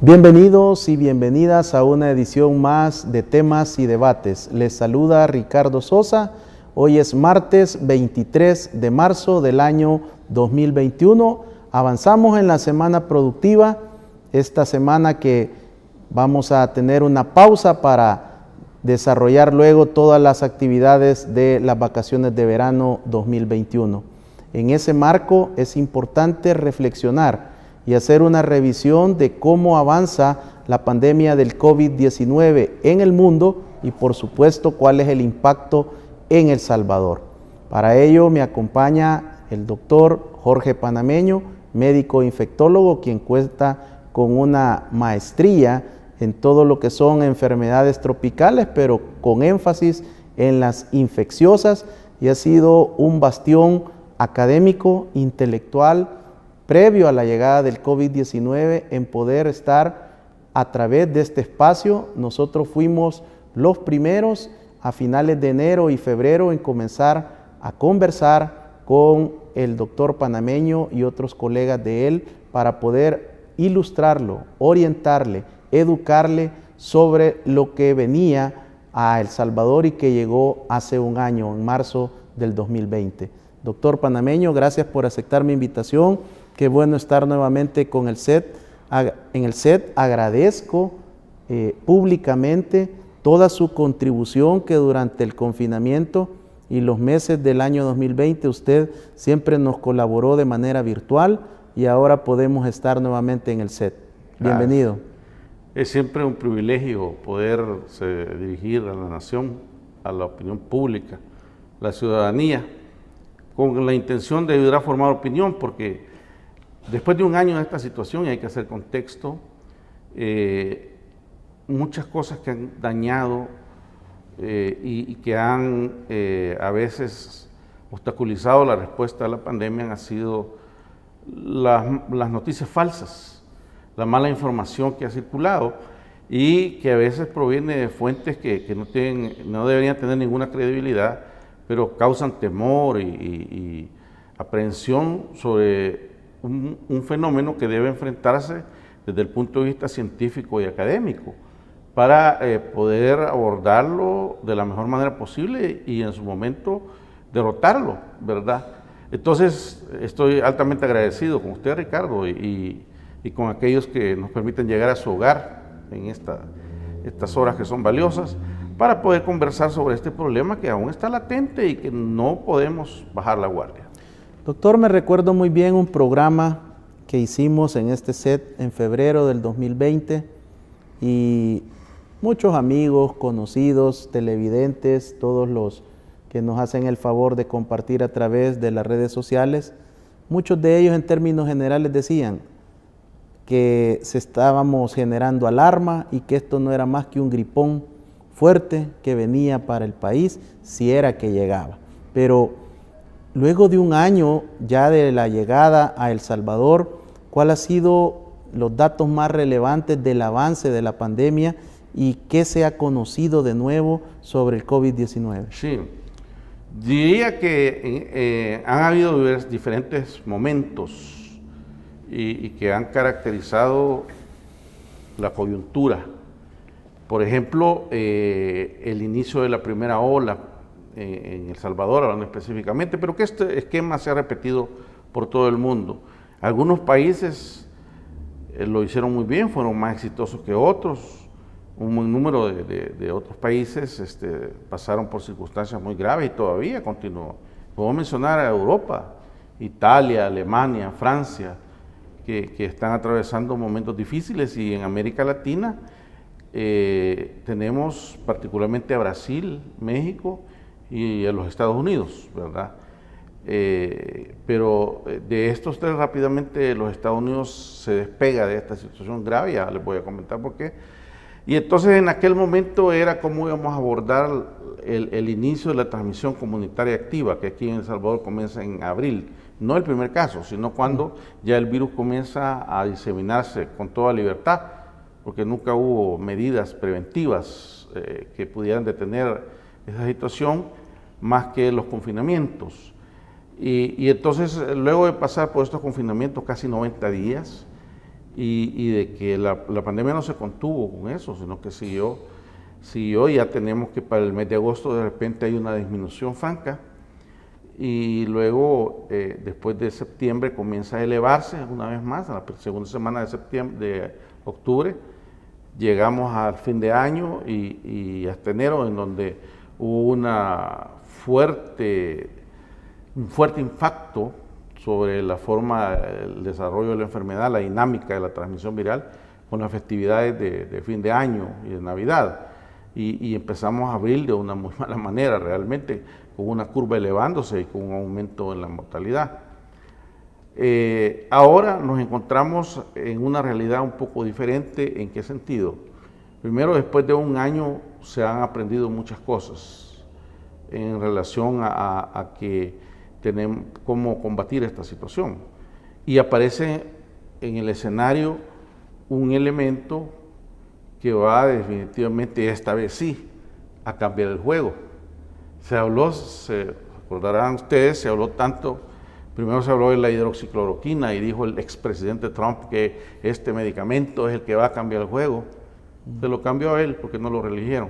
Bienvenidos y bienvenidas a una edición más de Temas y Debates. Les saluda Ricardo Sosa. Hoy es martes 23 de marzo del año 2021. Avanzamos en la semana productiva, esta semana que vamos a tener una pausa para desarrollar luego todas las actividades de las vacaciones de verano 2021. En ese marco es importante reflexionar y hacer una revisión de cómo avanza la pandemia del COVID-19 en el mundo y por supuesto cuál es el impacto en El Salvador. Para ello me acompaña el doctor Jorge Panameño, médico infectólogo, quien cuenta con una maestría en todo lo que son enfermedades tropicales, pero con énfasis en las infecciosas, y ha sido un bastión académico, intelectual, previo a la llegada del COVID-19, en poder estar a través de este espacio. Nosotros fuimos los primeros a finales de enero y febrero en comenzar a conversar con el doctor Panameño y otros colegas de él para poder ilustrarlo, orientarle, educarle sobre lo que venía a El Salvador y que llegó hace un año, en marzo del 2020. Doctor Panameño, gracias por aceptar mi invitación. Qué bueno estar nuevamente con el set. En el set agradezco públicamente toda su contribución que durante el confinamiento y los meses del año 2020 usted siempre nos colaboró de manera virtual y ahora podemos estar nuevamente en el set. Bienvenido. Gracias. Es siempre un privilegio poder dirigir a la nación, a la opinión pública, la ciudadanía, con la intención de ayudar a formar opinión, porque después de un año de esta situación, y hay que hacer contexto, muchas cosas que han dañado y que han a veces obstaculizado la respuesta a la pandemia han sido las noticias falsas, la mala información que ha circulado y que a veces proviene de fuentes que no deberían tener ninguna credibilidad, pero causan temor y aprehensión sobre un fenómeno que debe enfrentarse desde el punto de vista científico y académico para poder abordarlo de la mejor manera posible y en su momento derrotarlo, ¿verdad? Entonces estoy altamente agradecido con usted, Ricardo, y con aquellos que nos permiten llegar a su hogar en estas horas que son valiosas para poder conversar sobre este problema que aún está latente y que no podemos bajar la guardia. Doctor, me recuerdo muy bien un programa que hicimos en este set en febrero del 2020 y muchos amigos, conocidos, televidentes, todos los que nos hacen el favor de compartir a través de las redes sociales, muchos de ellos en términos generales decían que se estábamos generando alarma y que esto no era más que un gripón fuerte que venía para el país si era que llegaba. Pero luego de un año ya de la llegada a El Salvador, ¿cuáles han sido los datos más relevantes del avance de la pandemia y qué se ha conocido de nuevo sobre el COVID-19? Sí, diría que han habido diferentes momentos y que han caracterizado la coyuntura. Por ejemplo, el inicio de la primera ola en El Salvador, hablando específicamente, pero que este esquema se ha repetido por todo el mundo. Algunos países lo hicieron muy bien, fueron más exitosos que otros. Un buen número de otros países pasaron por circunstancias muy graves y todavía continúan. Puedo mencionar a Europa, Italia, Alemania, Francia, que están atravesando momentos difíciles, y en América Latina tenemos particularmente a Brasil, México y a los Estados Unidos, ¿verdad? Pero de estos tres rápidamente los Estados Unidos se despega de esta situación grave, ya les voy a comentar por qué. Y entonces en aquel momento era cómo íbamos a abordar el inicio de la transmisión comunitaria activa, que aquí en El Salvador comienza en abril. No el primer caso, sino cuando ya el virus comienza a diseminarse con toda libertad, porque nunca hubo medidas preventivas que pudieran detener esa situación más que los confinamientos. Y entonces, luego de pasar por estos confinamientos casi 90 días, y de que la pandemia no se contuvo con eso, sino que siguió, ya tenemos que para el mes de agosto de repente hay una disminución franca, y luego después de septiembre comienza a elevarse una vez más, a la segunda semana de octubre, llegamos al fin de año y hasta enero, en donde hubo un fuerte impacto sobre la forma, el desarrollo de la enfermedad, la dinámica de la transmisión viral con las festividades de fin de año y de Navidad. Y empezamos abril de una muy mala manera, realmente, con una curva elevándose y con un aumento en la mortalidad. Ahora nos encontramos en una realidad un poco diferente. ¿En qué sentido? Primero, después de un año se han aprendido muchas cosas en relación a que tenemos cómo combatir esta situación. Y aparece en el escenario un elemento que va definitivamente, esta vez sí, a cambiar el juego. Se recordarán ustedes, se habló tanto, primero se habló de la hidroxicloroquina y dijo el expresidente Trump que este medicamento es el que va a cambiar el juego. Se lo cambió a él porque no lo reeligieron.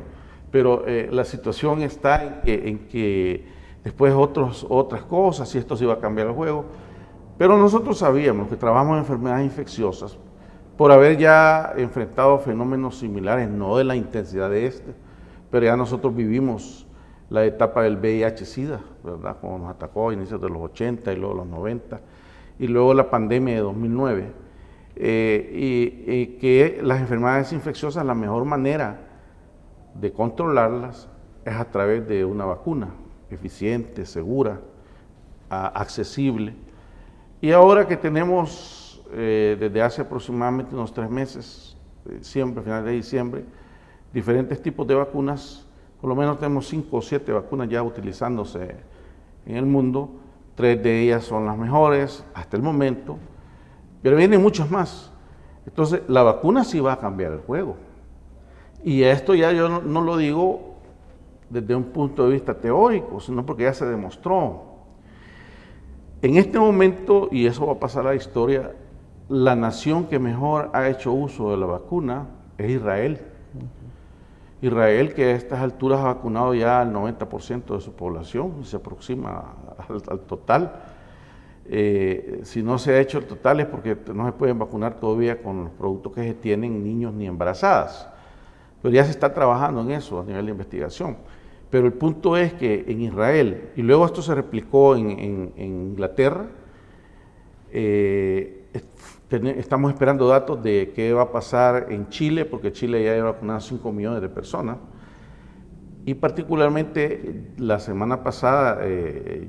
Pero la situación está en que después otras cosas, si esto se iba a cambiar el juego. Pero nosotros sabíamos que trabajamos en enfermedades infecciosas por haber ya enfrentado fenómenos similares, no de la intensidad de este, pero ya nosotros vivimos la etapa del VIH-Sida, ¿verdad? Cuando nos atacó a inicios de los 80 y luego los 90, y luego la pandemia de 2009, y que las enfermedades infecciosas, la mejor manera de controlarlas es a través de una vacuna eficiente, segura, accesible. Y ahora que tenemos desde hace aproximadamente unos 3 meses, siempre, final de diciembre, diferentes tipos de vacunas, por lo menos tenemos 5 o 7 vacunas ya utilizándose en el mundo, 3 de ellas son las mejores hasta el momento, pero vienen muchas más. Entonces, la vacuna sí va a cambiar el juego. Y esto ya yo no lo digo desde un punto de vista teórico, sino porque ya se demostró. En este momento, y eso va a pasar a la historia, la nación que mejor ha hecho uso de la vacuna es Israel. Israel, que a estas alturas ha vacunado ya al 90% de su población y se aproxima al total. Si no se ha hecho el total es porque no se pueden vacunar todavía con los productos que se tienen niños ni embarazadas. Pero ya se está trabajando en eso a nivel de investigación. Pero el punto es que en Israel, y luego esto se replicó en Inglaterra, estamos esperando datos de qué va a pasar en Chile, porque Chile ya ha vacunado 5 millones de personas, y particularmente la semana pasada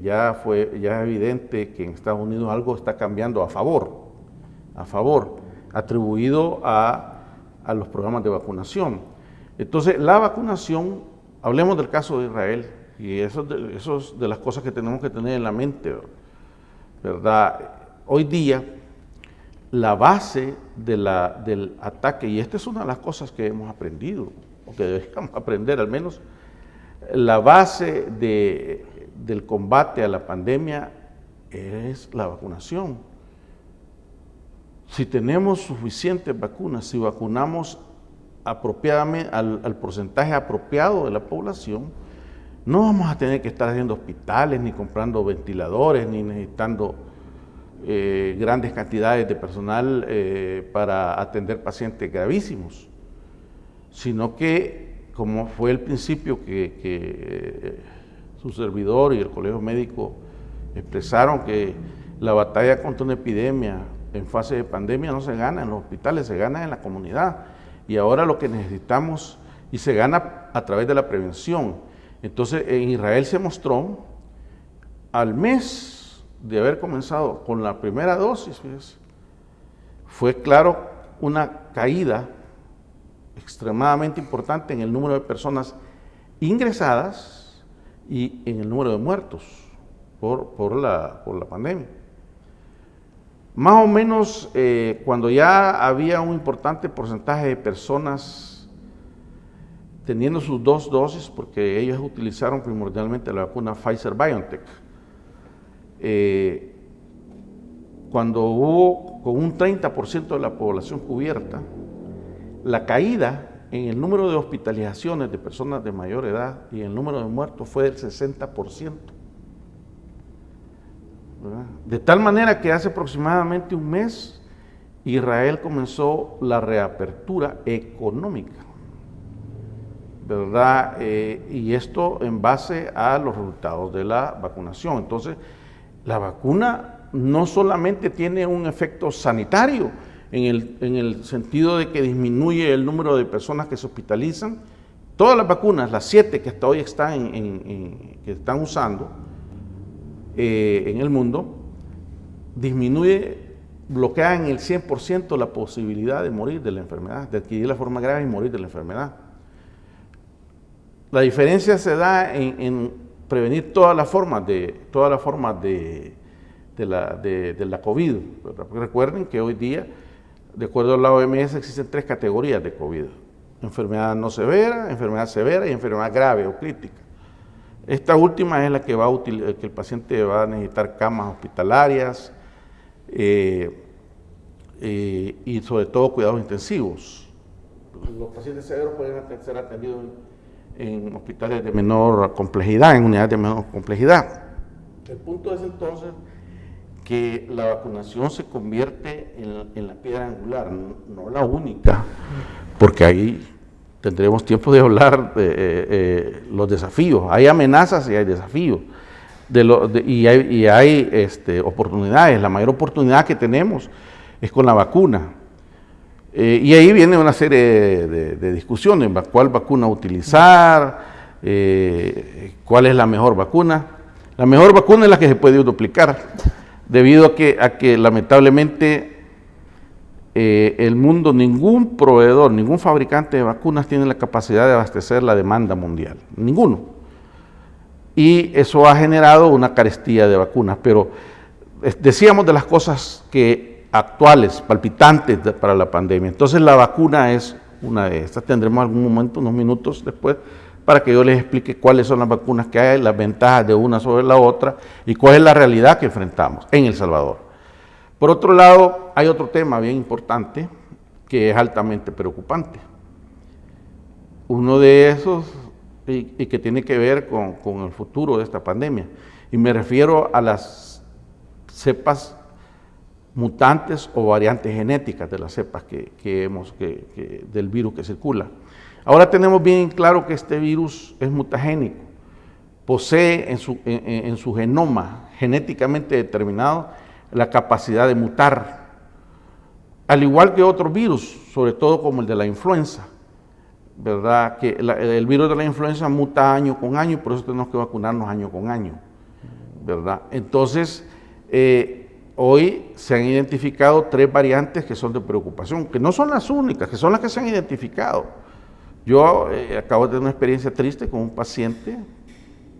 ya es evidente que en Estados Unidos algo está cambiando a favor, atribuido a los programas de vacunación. Entonces, la vacunación, hablemos del caso de Israel, y eso es de las cosas que tenemos que tener en la mente, ¿verdad? Hoy día, la base del ataque, y esta es una de las cosas que hemos aprendido, o que deberíamos aprender al menos, la base del combate a la pandemia es la vacunación. Si tenemos suficientes vacunas, si vacunamos apropiadamente al porcentaje apropiado de la población, no vamos a tener que estar haciendo hospitales, ni comprando ventiladores, ni necesitando grandes cantidades de personal para atender pacientes gravísimos, sino que, como fue el principio que su servidor y el Colegio Médico expresaron, que la batalla contra una epidemia en fase de pandemia no se gana en los hospitales, se gana en la comunidad. Y ahora lo que necesitamos, y se gana a través de la prevención. Entonces, en Israel se mostró, al mes de haber comenzado con la primera dosis, fue claro una caída extremadamente importante en el número de personas ingresadas y en el número de muertos por la pandemia. Más o menos cuando ya había un importante porcentaje de personas teniendo sus 2 dosis, porque ellos utilizaron primordialmente la vacuna Pfizer-BioNTech, cuando hubo con un 30% de la población cubierta, la caída en el número de hospitalizaciones de personas de mayor edad y el número de muertos fue del 60%. ¿Verdad? De tal manera que hace aproximadamente un mes Israel comenzó la reapertura económica, ¿verdad? Y esto en base a los resultados de la vacunación. Entonces, la vacuna no solamente tiene un efecto sanitario, en el sentido de que disminuye el número de personas que se hospitalizan. Todas las vacunas, las 7 que hasta hoy están, que están usando en el mundo, bloquean en el 100% la posibilidad de morir de la enfermedad, de adquirir la forma grave y morir de la enfermedad. La diferencia se da en prevenir todas las formas de la COVID. Porque recuerden que hoy día, de acuerdo a la OMS, existen 3 categorías de COVID: enfermedad no severa, enfermedad severa y enfermedad grave o crítica. Esta última es la que que el paciente va a necesitar camas hospitalarias y sobre todo cuidados intensivos. Los pacientes severos pueden ser atendidos en hospitales de menor complejidad, en unidades de menor complejidad. El punto es entonces que la vacunación se convierte en la piedra angular, no la única, porque ahí tendremos tiempo de hablar de los desafíos. Hay amenazas y hay desafíos, y hay oportunidades. La mayor oportunidad que tenemos es con la vacuna. Y ahí viene una serie de discusiones: cuál vacuna utilizar, cuál es la mejor vacuna. La mejor vacuna es la que se puede duplicar, debido a que lamentablemente el mundo, ningún proveedor, ningún fabricante de vacunas tiene la capacidad de abastecer la demanda mundial, ninguno. Y eso ha generado una carestía de vacunas, pero decíamos de las cosas actuales, palpitantes para la pandemia. Entonces la vacuna es una de estas. Tendremos algún momento, unos minutos después, para que yo les explique cuáles son las vacunas que hay, las ventajas de una sobre la otra y cuál es la realidad que enfrentamos en El Salvador. Por otro lado, hay otro tema bien importante que es altamente preocupante. Uno de esos, y que tiene que ver con el futuro de esta pandemia, y me refiero a las cepas mutantes o variantes genéticas de las cepas del virus que circula. Ahora tenemos bien claro que este virus es mutagénico, posee en su genoma genéticamente determinado la capacidad de mutar, al igual que otros virus, sobre todo como el de la influenza, ¿verdad? Que el virus de la influenza muta año con año, por eso tenemos que vacunarnos año con año, ¿verdad? Entonces, hoy se han identificado 3 variantes que son de preocupación, que no son las únicas, que son las que se han identificado. Yo acabo de tener una experiencia triste con un paciente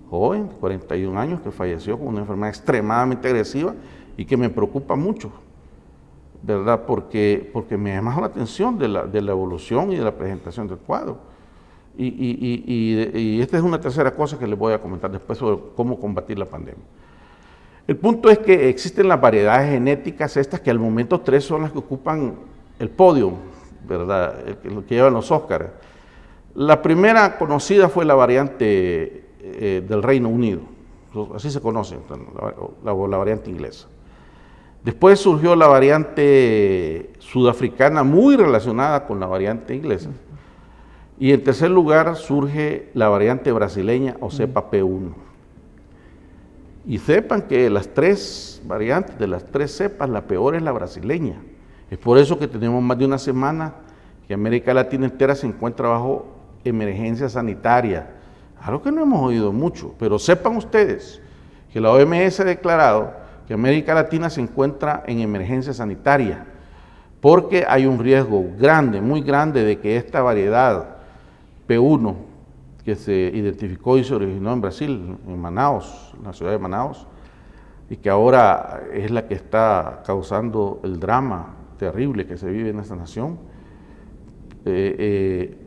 joven, de 41 años, que falleció con una enfermedad extremadamente agresiva y que me preocupa mucho, ¿verdad? Porque me llama la atención de la evolución y de la presentación del cuadro. Y esta es una tercera cosa que les voy a comentar después sobre cómo combatir la pandemia. El punto es que existen las variedades genéticas estas que al momento 3 son las que ocupan el podio, ¿verdad? Lo que llevan los Óscares. La primera conocida fue la variante del Reino Unido, así se conoce, la variante inglesa. Después surgió la variante sudafricana, muy relacionada con la variante inglesa. Y en tercer lugar surge la variante brasileña o cepa P1. Y sepan que las 3 variantes, de las 3 cepas, la peor es la brasileña. Es por eso que tenemos más de una semana que América Latina entera se encuentra bajo emergencia sanitaria. Algo que no hemos oído mucho, pero sepan ustedes que la OMS ha declarado que América Latina se encuentra en emergencia sanitaria, porque hay un riesgo grande, muy grande, de que esta variedad P1, que se identificó y se originó en Brasil, en Manaus, en la ciudad de Manaus, y que ahora es la que está causando el drama terrible que se vive en esta nación,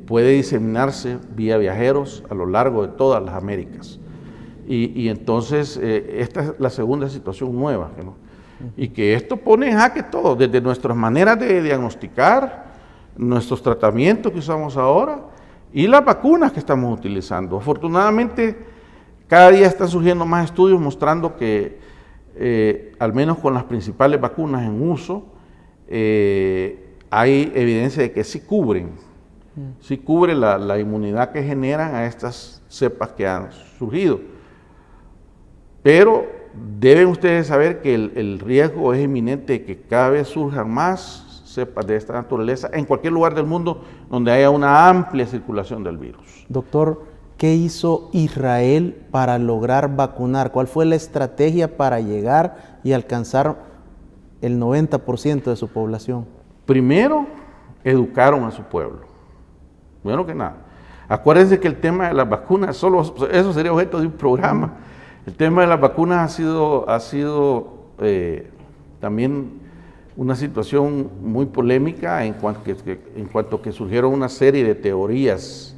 puede diseminarse vía viajeros a lo largo de todas las Américas. Y entonces esta es la segunda situación nueva, ¿no? y que esto pone en jaque todo, desde nuestras maneras de diagnosticar, nuestros tratamientos que usamos ahora y las vacunas que estamos utilizando. Afortunadamente, cada día están surgiendo más estudios mostrando que, al menos con las principales vacunas en uso, hay evidencia de que sí cubren, sí cubre la inmunidad que generan a estas cepas que han surgido. Pero deben ustedes saber que el riesgo es inminente de que cada vez surjan más cepas de esta naturaleza en cualquier lugar del mundo donde haya una amplia circulación del virus. Doctor, ¿qué hizo Israel para lograr vacunar? ¿Cuál fue la estrategia para llegar y alcanzar el 90% de su población? Primero, educaron a su pueblo. Bueno que nada. Acuérdense que el tema de las vacunas, solo eso sería objeto de un programa. El tema de las vacunas ha sido también una situación muy polémica en cuanto que surgieron una serie de teorías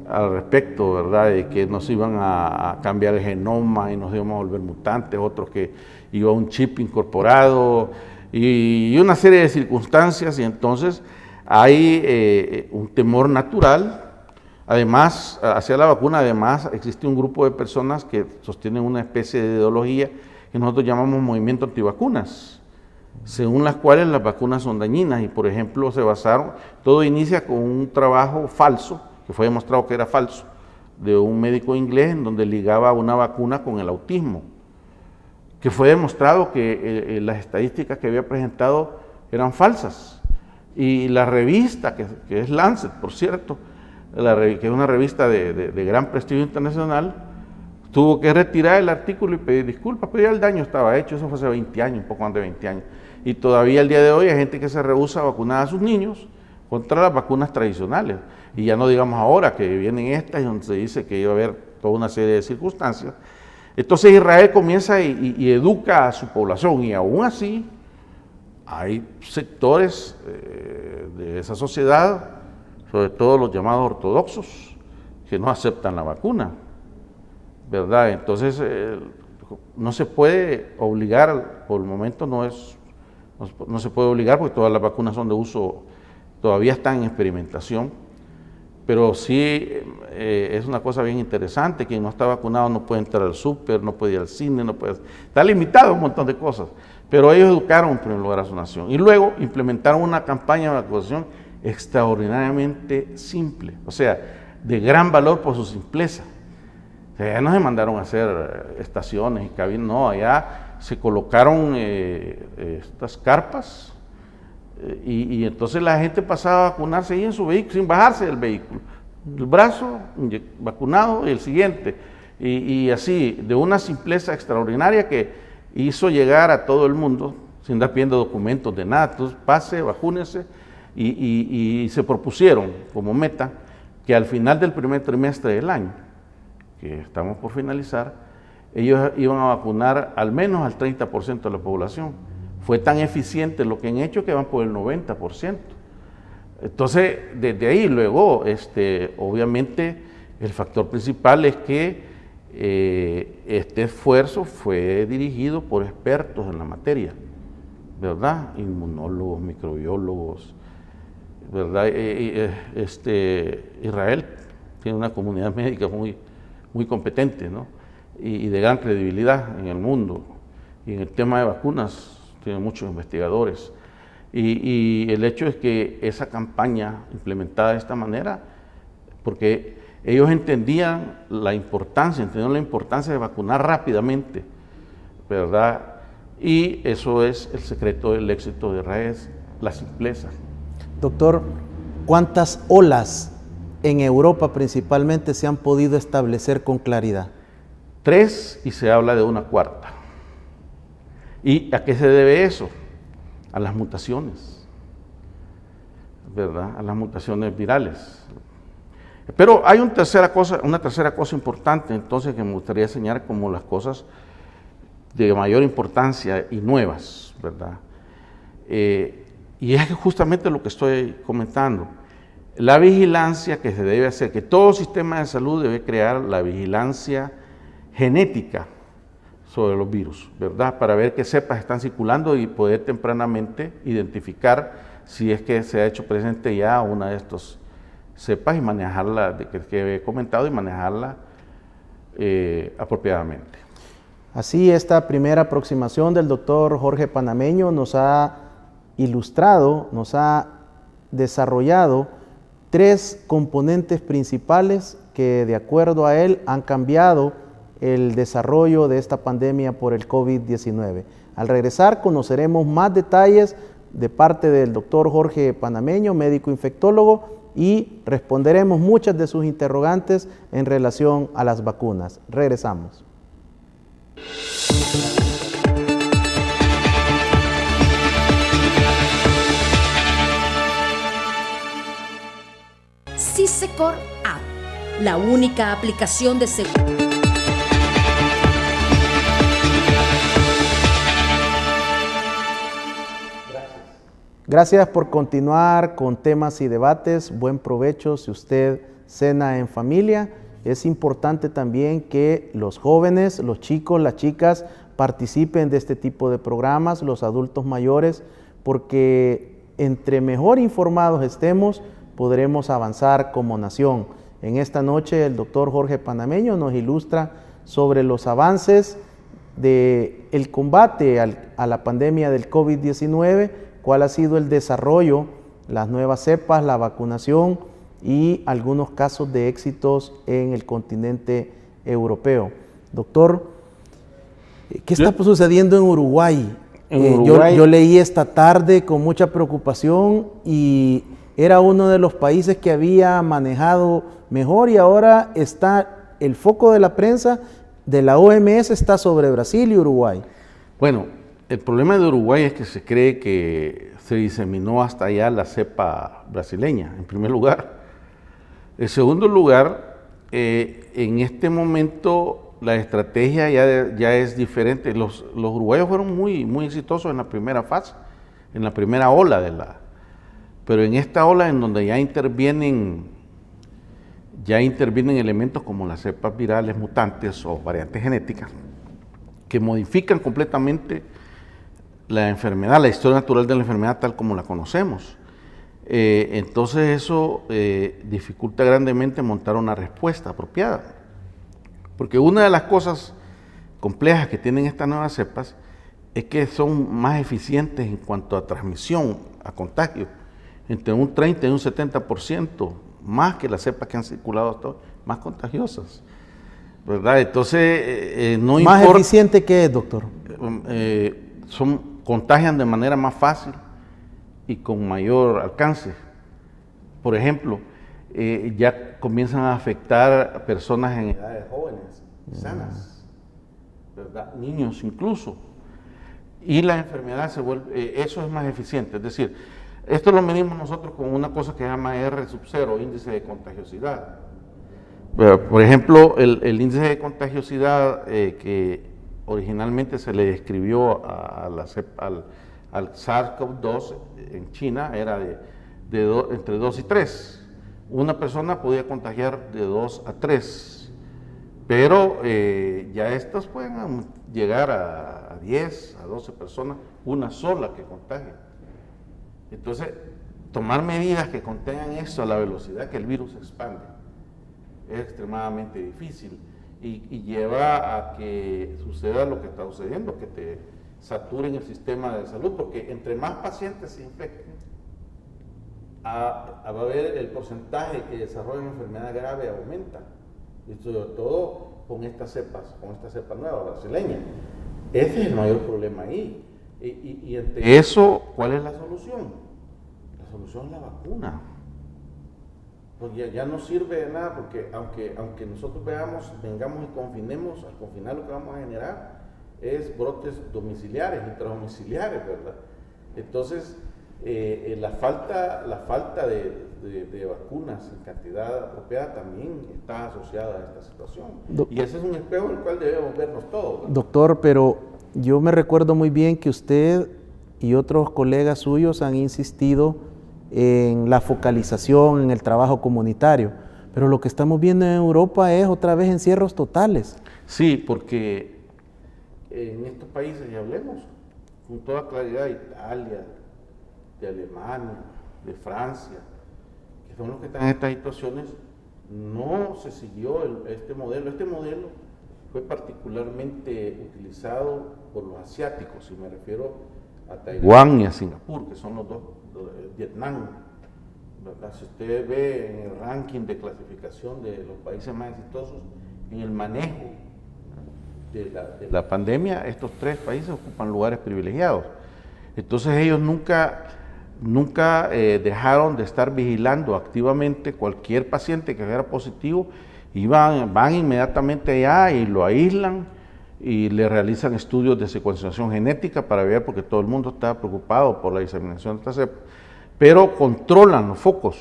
al respecto, ¿verdad? De que nos iban a cambiar el genoma y nos íbamos a volver mutantes, otros que iba un chip incorporado y una serie de circunstancias, y entonces hay un temor natural. Además, hacia la vacuna, además existe un grupo de personas que sostienen una especie de ideología que nosotros llamamos movimiento antivacunas, según las cuales las vacunas son dañinas, y por ejemplo todo inicia con un trabajo falso, que fue demostrado que era falso, de un médico inglés en donde ligaba una vacuna con el autismo, que fue demostrado que las estadísticas que había presentado eran falsas, y la revista, que es Lancet, por cierto, que es una revista de gran prestigio internacional, tuvo que retirar el artículo y pedir disculpas, pero ya el daño estaba hecho. Eso fue hace 20 años, un poco más de 20 años. Y todavía el día de hoy hay gente que se rehúsa a vacunar a sus niños contra las vacunas tradicionales. Y ya no digamos ahora que vienen estas y donde se dice que iba a haber toda una serie de circunstancias. Entonces Israel comienza y educa a su población, y aún así hay sectores de esa sociedad, sobre todo los llamados ortodoxos, que no aceptan la vacuna, ¿verdad? Entonces, no se puede obligar, por el momento no se puede obligar, porque todas las vacunas son de uso, todavía están en experimentación, pero sí es una cosa bien interesante. Quien no está vacunado no puede entrar al súper, no puede ir al cine, está limitado a un montón de cosas, pero ellos educaron en primer lugar a su nación, y luego implementaron una campaña de vacunación extraordinariamente simple, o sea, de gran valor por su simpleza. O sea, ya no se mandaron a hacer estaciones y cabinas, no, allá se colocaron estas carpas y entonces la gente pasaba a vacunarse ahí en su vehículo, sin bajarse del vehículo. El brazo vacunado y el siguiente, y así, de una simpleza extraordinaria que hizo llegar a todo el mundo, sin dar pidiendo documentos de nada. Entonces, pase, vacúnese. Y se propusieron como meta que al final del primer trimestre del año, que estamos por finalizar, ellos iban a vacunar al menos al 30% de la población. Fue tan eficiente lo que han hecho que van por el 90%. Entonces, desde ahí luego, obviamente, el factor principal es que este esfuerzo fue dirigido por expertos en la materia, ¿verdad? Inmunólogos, microbiólogos, ¿verdad? Israel tiene una comunidad médica muy competente, ¿no? Y de gran credibilidad en el mundo. Y en el tema de vacunas tiene muchos investigadores. Y el hecho es que esa campaña implementada de esta manera, porque ellos entendieron la importancia de vacunar rápidamente, ¿verdad? Y eso es el secreto del éxito de Israel, la simpleza. Doctor, ¿cuántas olas en Europa principalmente se han podido establecer con claridad? 3, y se habla de una cuarta. ¿Y a qué se debe eso? A las mutaciones, ¿verdad? A las mutaciones virales. Pero hay una tercera cosa importante, entonces, que me gustaría señalar como las cosas de mayor importancia y nuevas, ¿verdad? Y es justamente lo que estoy comentando. La vigilancia que se debe hacer, que todo sistema de salud debe crear la vigilancia genética sobre los virus, ¿verdad? Para ver qué cepas están circulando y poder tempranamente identificar si es que se ha hecho presente ya una de estas cepas y manejarla, que he comentado, y manejarla apropiadamente. Así, esta primera aproximación del doctor Jorge Panameño nos ha ilustrado, nos ha desarrollado 3 componentes principales que, de acuerdo a él, han cambiado el desarrollo de esta pandemia por el COVID-19. Al regresar conoceremos más detalles de parte del doctor Jorge Panameño, médico infectólogo, y responderemos muchas de sus interrogantes en relación a las vacunas. Regresamos. Sisecor App, la única aplicación de seguridad. Gracias por continuar con temas y debates. Buen provecho si usted cena en familia. Es importante también que los jóvenes, los chicos, las chicas participen de este tipo de programas, los adultos mayores, porque entre mejor informados estemos, podremos avanzar como nación. En esta noche el doctor Jorge Panameño nos ilustra sobre los avances del combate a la pandemia del COVID-19, cuál ha sido el desarrollo, las nuevas cepas, la vacunación y algunos casos de éxitos en el continente europeo. Doctor, ¿qué está sucediendo en Uruguay? Yo leí esta tarde con mucha preocupación y era uno de los países que había manejado mejor y ahora está el foco de la prensa de la OMS está sobre Brasil y Uruguay. Bueno, el problema de Uruguay es que se cree que se diseminó hasta allá la cepa brasileña, en primer lugar. En segundo lugar, en este momento la estrategia ya es diferente. Los uruguayos fueron muy exitosos en la primera fase, en la primera ola pero en esta ola en donde ya intervienen elementos como las cepas virales mutantes o variantes genéticas que modifican completamente la enfermedad, la historia natural de la enfermedad tal como la conocemos. Entonces eso dificulta grandemente montar una respuesta apropiada. Porque una de las cosas complejas que tienen estas nuevas cepas es que son más eficientes en cuanto a transmisión, a contagio, entre un 30 y un 70% más que las cepas que han circulado hasta hoy, más contagiosas, ¿verdad? Entonces, no importa. ¿Más eficiente qué es, doctor? Contagian de manera más fácil y con mayor alcance. Por ejemplo, ya comienzan a afectar a personas en edades jóvenes, sanas, ¿verdad? Niños incluso. Y la enfermedad se vuelve, eso es más eficiente. Es decir, esto lo medimos nosotros con una cosa que se llama R0, índice de contagiosidad. Por ejemplo, el índice de contagiosidad que originalmente se le describió al SARS-CoV-2 en China era entre 2 y 3. Una persona podía contagiar de 2 a 3, pero ya estas pueden llegar a 10, a 12 personas, una sola que contagie. Entonces, tomar medidas que contengan eso a la velocidad que el virus se expande es extremadamente difícil y lleva a que suceda lo que está sucediendo, que te saturen el sistema de salud, porque entre más pacientes se infecten, va a haber el porcentaje que desarrollan enfermedad grave aumenta, y sobre todo con esta cepa nueva brasileña. Ese es el mayor problema ahí. Y entre eso, ¿cuál es la solución? La solución es la vacuna. Porque ya no sirve de nada, porque aunque nosotros vengamos y confinemos, al confinar lo que vamos a generar es brotes domiciliares, intradomiciliares, ¿verdad? Entonces, la falta de vacunas en cantidad apropiada también está asociada a esta situación. Y ese es un espejo en el cual debemos vernos todos, ¿verdad? Doctor, pero yo me recuerdo muy bien que usted y otros colegas suyos han insistido en la focalización, en el trabajo comunitario, pero lo que estamos viendo en Europa es otra vez encierros totales. Sí, porque en estos países, y hablemos con toda claridad, de Italia, de Alemania, de Francia, que son los que están en estas situaciones, no se siguió este modelo. Este modelo fue particularmente utilizado por los asiáticos, y me refiero a Taiwán y a Singapur, que son los dos, Vietnam, ¿verdad? Si usted ve en el ranking de clasificación de los países más exitosos en el manejo de la pandemia, estos tres países ocupan lugares privilegiados. Entonces ellos nunca dejaron de estar vigilando activamente cualquier paciente que fuera positivo, van inmediatamente allá y lo aíslan y le realizan estudios de secuenciación genética para ver, porque todo el mundo está preocupado por la diseminación de esta cepa, pero controlan los focos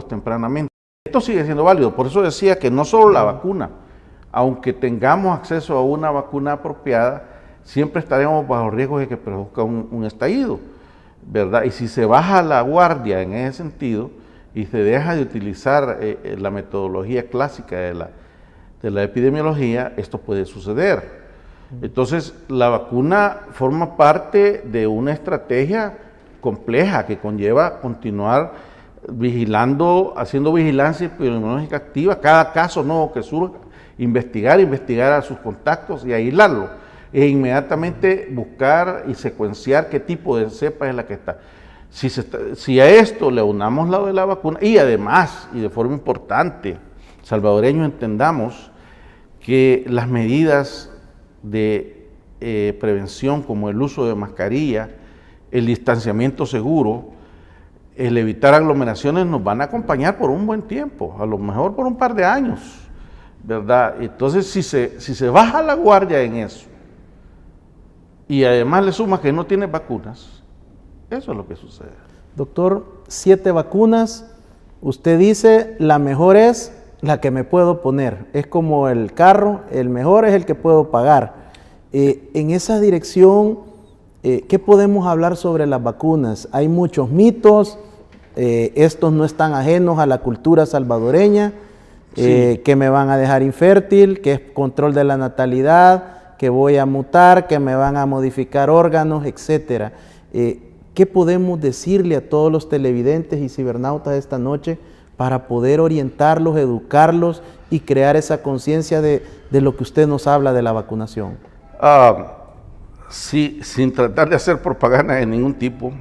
tempranamente. Esto sigue siendo válido, por eso decía que no solo la vacuna, aunque tengamos acceso a una vacuna apropiada, siempre estaremos bajo riesgo de que produzca un estallido, ¿verdad? Y si se baja la guardia en ese sentido y se deja de utilizar la metodología clásica de la epidemiología, esto puede suceder. Entonces, la vacuna forma parte de una estrategia compleja que conlleva continuar vigilando, haciendo vigilancia epidemiológica activa, cada caso nuevo que surja, investigar a sus contactos y aislarlo, e inmediatamente buscar y secuenciar qué tipo de cepa es la que está. Si a esto le unamos la de la vacuna, y además, y de forma importante, salvadoreños, entendamos que las medidas de prevención, como el uso de mascarilla, el distanciamiento seguro, el evitar aglomeraciones, nos van a acompañar por un buen tiempo, a lo mejor por un par de años, ¿verdad? Entonces, si se baja la guardia en eso, y además le suma que no tiene vacunas, eso es lo que sucede. Doctor, 7 vacunas, usted dice, la mejor es la que me puedo poner, es como el carro, el mejor es el que puedo pagar. En esa dirección, ¿qué podemos hablar sobre las vacunas? Hay muchos mitos, estos no están ajenos a la cultura salvadoreña, sí, que me van a dejar infértil, que es control de la natalidad, que voy a mutar, que me van a modificar órganos, etc. ¿Qué podemos decirle a todos los televidentes y cibernautas esta noche para poder orientarlos, educarlos y crear esa conciencia de lo que usted nos habla de la vacunación? Sí, sin tratar de hacer propaganda de ningún tipo,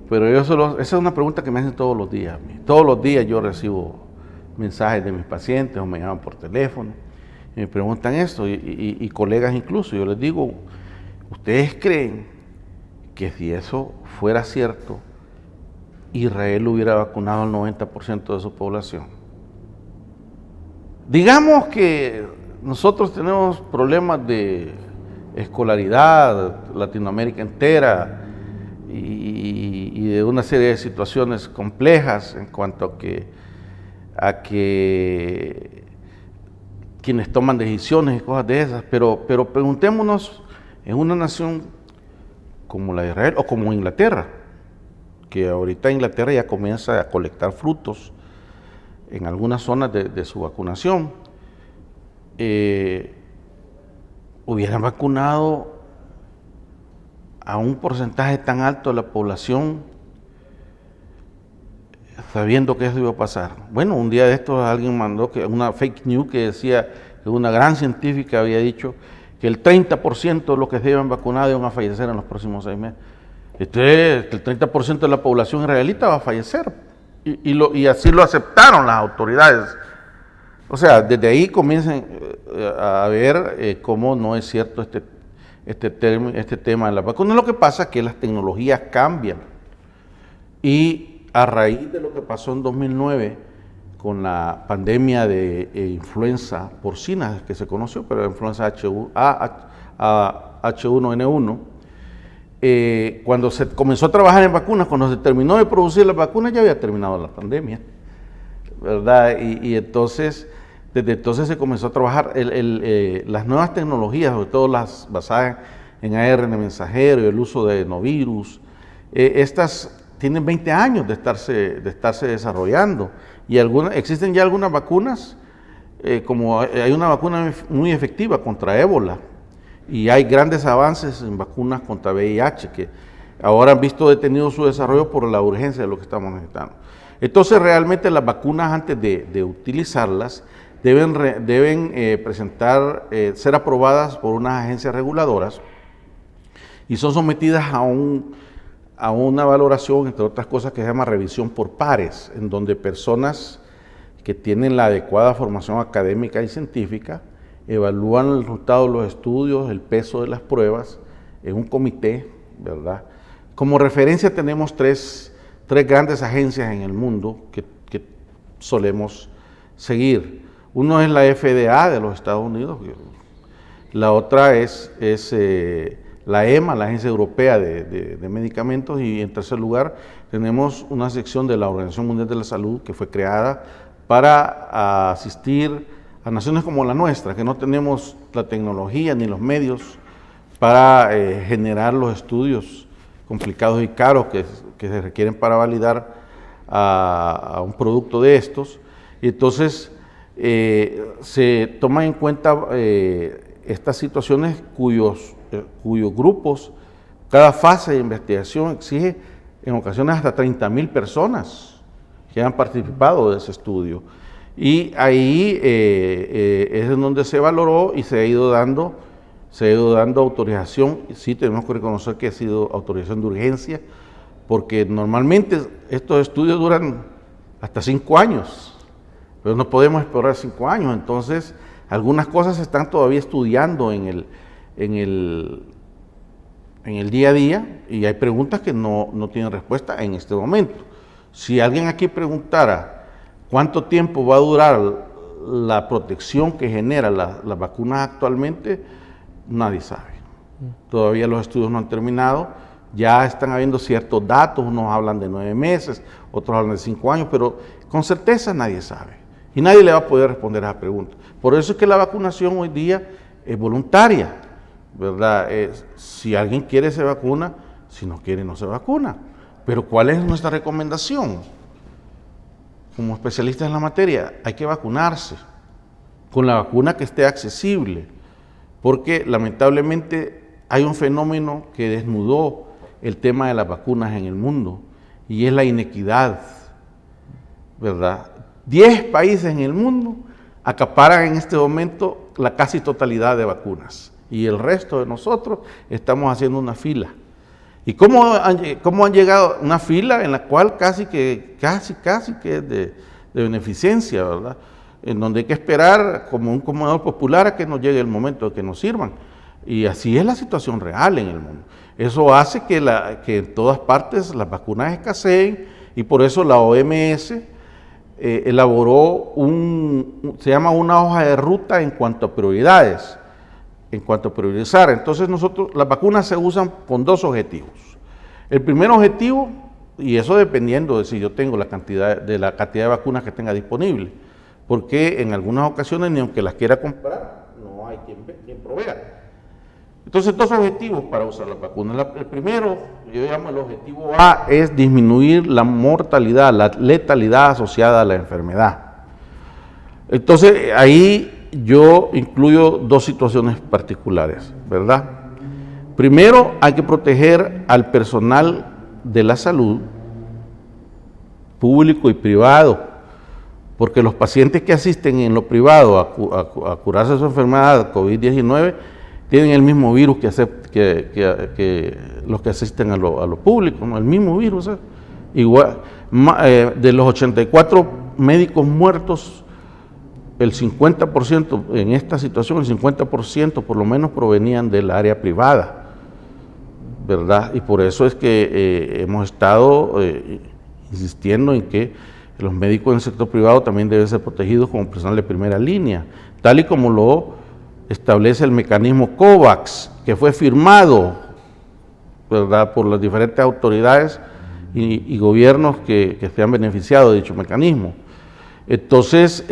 pero esa es una pregunta que me hacen todos los días. Todos los días yo recibo mensajes de mis pacientes o me llaman por teléfono y me preguntan esto, y colegas incluso. Yo les digo, ¿ustedes creen que si eso fuera cierto, Israel hubiera vacunado al 90% de su población? Digamos que nosotros tenemos problemas de escolaridad, Latinoamérica entera, y de una serie de situaciones complejas en cuanto a que quienes toman decisiones y cosas de esas, pero preguntémonos en una nación como la de Israel o como Inglaterra, que ahorita Inglaterra ya comienza a colectar frutos en algunas zonas de su vacunación. Hubieran vacunado a un porcentaje tan alto de la población sabiendo que eso iba a pasar. Bueno, un día de estos alguien mandó una fake news que decía que una gran científica había dicho que el 30% de los que se iban vacunados iban a fallecer en los próximos 6 meses. Entonces, el 30% de la población israelita va a fallecer, y así lo aceptaron las autoridades. O sea, desde ahí comienzan a ver cómo no es cierto este tema de la vacuna. Lo que pasa es que las tecnologías cambian, y a raíz de lo que pasó en 2009 con la pandemia de influenza porcina, que se conoció, pero influenza H1N1, cuando se comenzó a trabajar en vacunas, cuando se terminó de producir las vacunas, ya había terminado la pandemia, ¿verdad? Y entonces, desde entonces se comenzó a trabajar las nuevas tecnologías, sobre todo las basadas en ARN mensajero y el uso de adenovirus. Estas tienen 20 años de estarse desarrollando, y existen ya algunas vacunas, como hay una vacuna muy efectiva contra ébola, y hay grandes avances en vacunas contra VIH que ahora han visto detenido su desarrollo por la urgencia de lo que estamos necesitando. Entonces realmente las vacunas, antes de utilizarlas, deben ser aprobadas por unas agencias reguladoras y son sometidas a una valoración, entre otras cosas, que se llama revisión por pares, en donde personas que tienen la adecuada formación académica y científica evalúan el resultado de los estudios, el peso de las pruebas en un comité, ¿verdad? Como referencia tenemos tres grandes agencias en el mundo que solemos seguir. Uno es la FDA de los Estados Unidos, la otra es la EMA, la Agencia Europea de Medicamentos, y en tercer lugar tenemos una sección de la Organización Mundial de la Salud que fue creada para asistir a naciones como la nuestra, que no tenemos la tecnología ni los medios para generar los estudios complicados y caros que se requieren para validar a un producto de estos. Y entonces se toman en cuenta estas situaciones cuyos grupos, cada fase de investigación exige en ocasiones hasta 30,000 personas que han participado de ese estudio. Y ahí es en donde se valoró y se ha ido dando autorización. Sí, tenemos que reconocer que ha sido autorización de urgencia, porque normalmente estos estudios duran hasta 5 años, pero no podemos esperar 5 años. Entonces, algunas cosas se están todavía estudiando en el día a día, y hay preguntas que no tienen respuesta en este momento. Si alguien aquí preguntara cuánto tiempo va a durar la protección que genera las vacunas actualmente, nadie sabe. Todavía los estudios no han terminado, ya están habiendo ciertos datos, unos hablan de 9 meses, otros hablan de 5 años, pero con certeza nadie sabe. Y nadie le va a poder responder a esa pregunta. Por eso es que la vacunación hoy día es voluntaria, ¿verdad? Si alguien quiere se vacuna, si no quiere no se vacuna. Pero ¿cuál es nuestra recomendación? Como especialistas en la materia, hay que vacunarse con la vacuna que esté accesible, porque lamentablemente hay un fenómeno que desnudó el tema de las vacunas en el mundo, y es la inequidad, ¿verdad? 10 países en el mundo acaparan en este momento la casi totalidad de vacunas, y el resto de nosotros estamos haciendo una fila. ¿Y cómo han llegado? Una fila en la cual casi que es de beneficencia, ¿verdad? En donde hay que esperar como un comedor popular a que nos llegue el momento de que nos sirvan. Y así es la situación real en el mundo. Eso hace que en todas partes las vacunas escaseen, y por eso la OMS elaboró se llama una hoja de ruta en cuanto a prioridades, en cuanto a priorizar. Entonces las vacunas se usan con 2 objetivos. El primer objetivo, y eso dependiendo de si yo tengo la cantidad de vacunas que tenga disponible, porque en algunas ocasiones ni aunque las quiera comprar, no hay quien provea. Entonces, 2 objetivos para usar las vacunas. El primero, yo llamo el objetivo A, es disminuir la mortalidad, la letalidad asociada a la enfermedad. Entonces, ahí yo incluyo 2 situaciones particulares, ¿verdad? Primero, hay que proteger al personal de la salud, público y privado, porque los pacientes que asisten en lo privado a curarse de su enfermedad COVID-19 tienen el mismo virus que los que asisten a lo público, ¿no? El mismo virus, igual. De los 84 médicos muertos, el 50% en esta situación, el 50% por lo menos provenían del área privada, ¿verdad? Y por eso es que hemos estado insistiendo en que los médicos en el sector privado también deben ser protegidos como personal de primera línea, tal y como lo establece el mecanismo COVAX, que fue firmado, ¿verdad?, por las diferentes autoridades y gobiernos que se han beneficiado de dicho mecanismo. Entonces,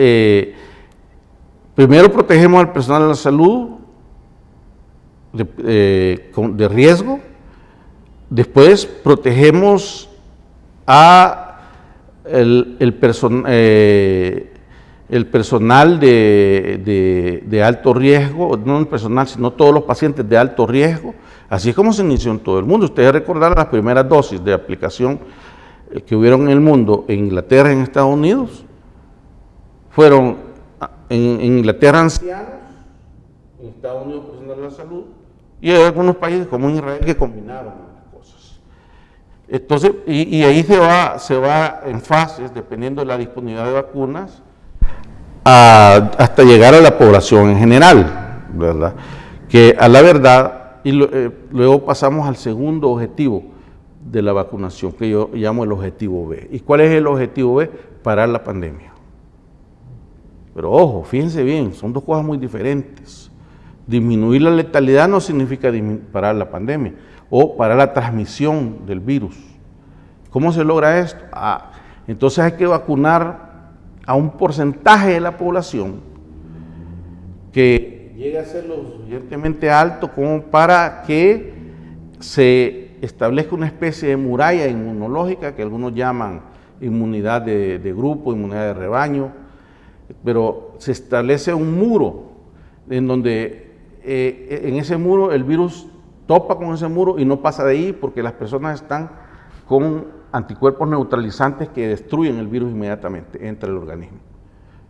primero protegemos al personal de la salud de riesgo, después protegemos a el personal de alto riesgo, no el personal, sino todos los pacientes de alto riesgo, así es como se inició en todo el mundo. Ustedes recordarán las primeras dosis de aplicación que hubieron en el mundo, en Inglaterra y en Estados Unidos, fueron en Inglaterra ancianos, en Estados Unidos profesionales de la salud, y hay algunos países como en Israel que combinaron las cosas. Entonces, y ahí se va en fases, dependiendo de la disponibilidad de vacunas, hasta llegar a la población en general, ¿verdad? Que a la verdad, y luego pasamos al segundo objetivo de la vacunación, que yo llamo el objetivo B. ¿Y cuál es el objetivo B? Parar la pandemia. Pero ojo, fíjense bien, son dos cosas muy diferentes. Disminuir la letalidad no significa parar la pandemia o parar la transmisión del virus. ¿Cómo se logra esto? Entonces hay que vacunar a un porcentaje de la población que llegue a ser lo suficientemente alto como para que se establezca una especie de muralla inmunológica que algunos llaman inmunidad de grupo, inmunidad de rebaño, pero se establece un muro en donde en ese muro el virus topa con ese muro y no pasa de ahí porque las personas están con anticuerpos neutralizantes que destruyen el virus inmediatamente, entra el organismo.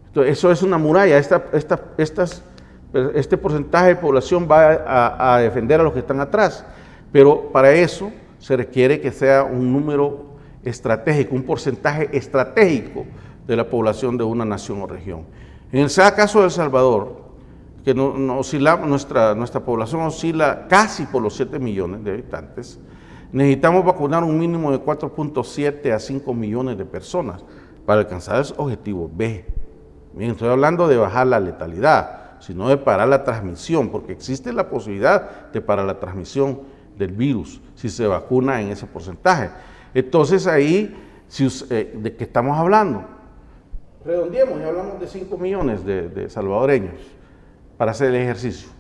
Entonces, eso es una muralla. Este porcentaje de población va a defender a los que están atrás, pero para eso se requiere que sea un número estratégico, un porcentaje estratégico de la población de una nación o región. En el caso de El Salvador, que nuestra población oscila casi por los 7 millones de habitantes, necesitamos vacunar un mínimo de 4.7 a 5 millones de personas para alcanzar ese objetivo B. Bien, estoy hablando de bajar la letalidad, sino de parar la transmisión, porque existe la posibilidad de parar la transmisión del virus si se vacuna en ese porcentaje. Entonces ahí, ¿de qué estamos hablando? Redondeemos, ya hablamos de 5 millones de salvadoreños para hacer el ejercicio.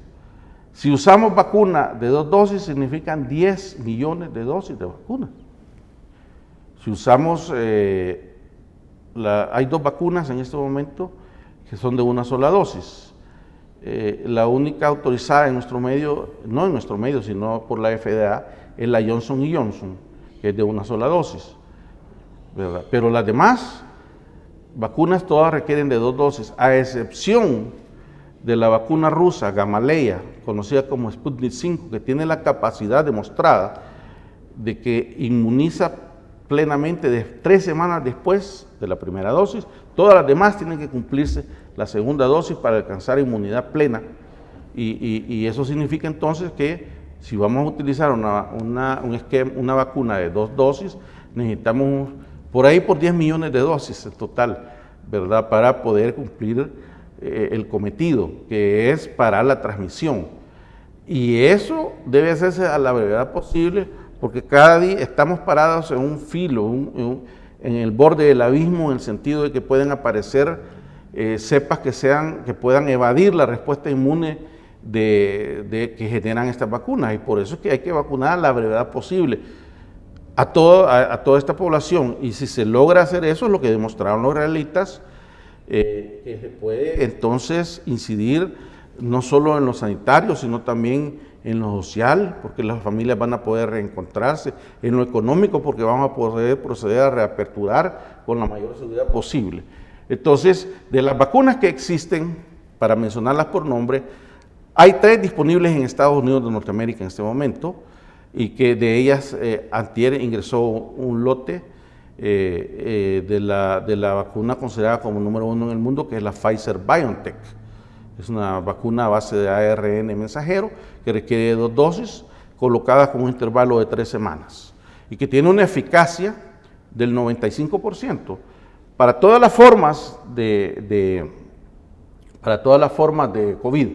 Si usamos vacuna de 2 dosis, significan 10 millones de dosis de vacuna. Si usamos, hay 2 vacunas en este momento que son de una sola dosis. La única autorizada en nuestro medio, no en nuestro medio, sino por la FDA, es la Johnson & Johnson, que es de una sola dosis, ¿verdad? Pero las demás vacunas todas requieren de 2 dosis, a excepción de la vacuna rusa Gamaleya, conocida como Sputnik 5, que tiene la capacidad demostrada de que inmuniza plenamente de 3 semanas después de la primera dosis. Todas las demás tienen que cumplirse la segunda dosis para alcanzar inmunidad plena, y eso significa entonces que si vamos a utilizar una vacuna de 2 dosis, necesitamos por 10 millones de dosis en total, ¿verdad?, para poder cumplir el cometido, que es parar la transmisión. Y eso debe hacerse a la brevedad posible, porque cada día estamos parados en un filo, en el borde del abismo, en el sentido de que pueden aparecer cepas que puedan evadir la respuesta inmune que generan estas vacunas, y por eso es que hay que vacunar a la brevedad posible a toda esta población. Y si se logra hacer eso, es lo que demostraron los israelitas, que se puede entonces incidir no solo en lo sanitario, sino también en lo social, porque las familias van a poder reencontrarse, en lo económico, porque vamos a poder proceder a reaperturar con la mayor seguridad posible. Entonces, de las vacunas que existen, para mencionarlas por nombre, hay 3 disponibles en Estados Unidos de Norteamérica en este momento, y que de ellas antier ingresó un lote de la vacuna considerada como número 1 en el mundo, que es la Pfizer-BioNTech. Es una vacuna a base de ARN mensajero que requiere 2 dosis colocadas con un intervalo de 3 semanas y que tiene una eficacia del 95% para todas las formas de COVID.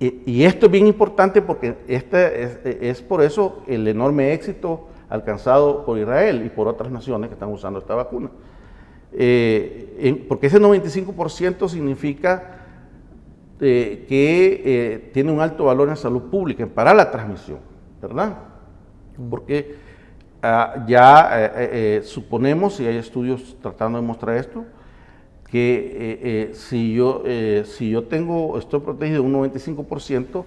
Y esto es bien importante porque es por eso el enorme éxito alcanzado por Israel y por otras naciones que están usando esta vacuna. Porque ese 95% significa que tiene un alto valor en salud pública, en parar la transmisión, ¿verdad? Porque suponemos, y hay estudios tratando de mostrar esto, que si yo estoy protegido un 95%,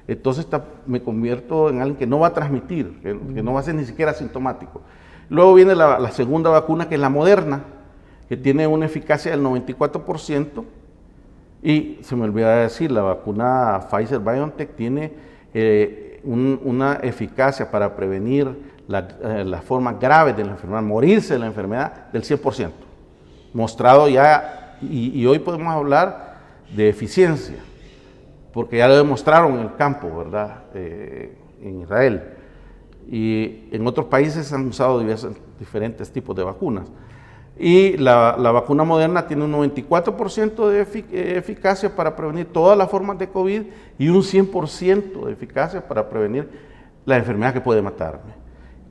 entonces me convierto en alguien que no va a transmitir, que no va a ser ni siquiera asintomático. Luego viene la segunda vacuna, que es la Moderna, que tiene una eficacia del 94%, y se me olvidaba decir, la vacuna Pfizer-BioNTech tiene una eficacia para prevenir las formas graves de la enfermedad, morirse de la enfermedad, del 100%. Mostrado ya, y hoy podemos hablar de eficiencia, porque ya lo demostraron en el campo, ¿verdad? En Israel. Y en otros países han usado diferentes tipos de vacunas. Y la vacuna Moderna tiene un 94% de eficacia para prevenir todas las formas de COVID y un 100% de eficacia para prevenir la enfermedad que puede matarme.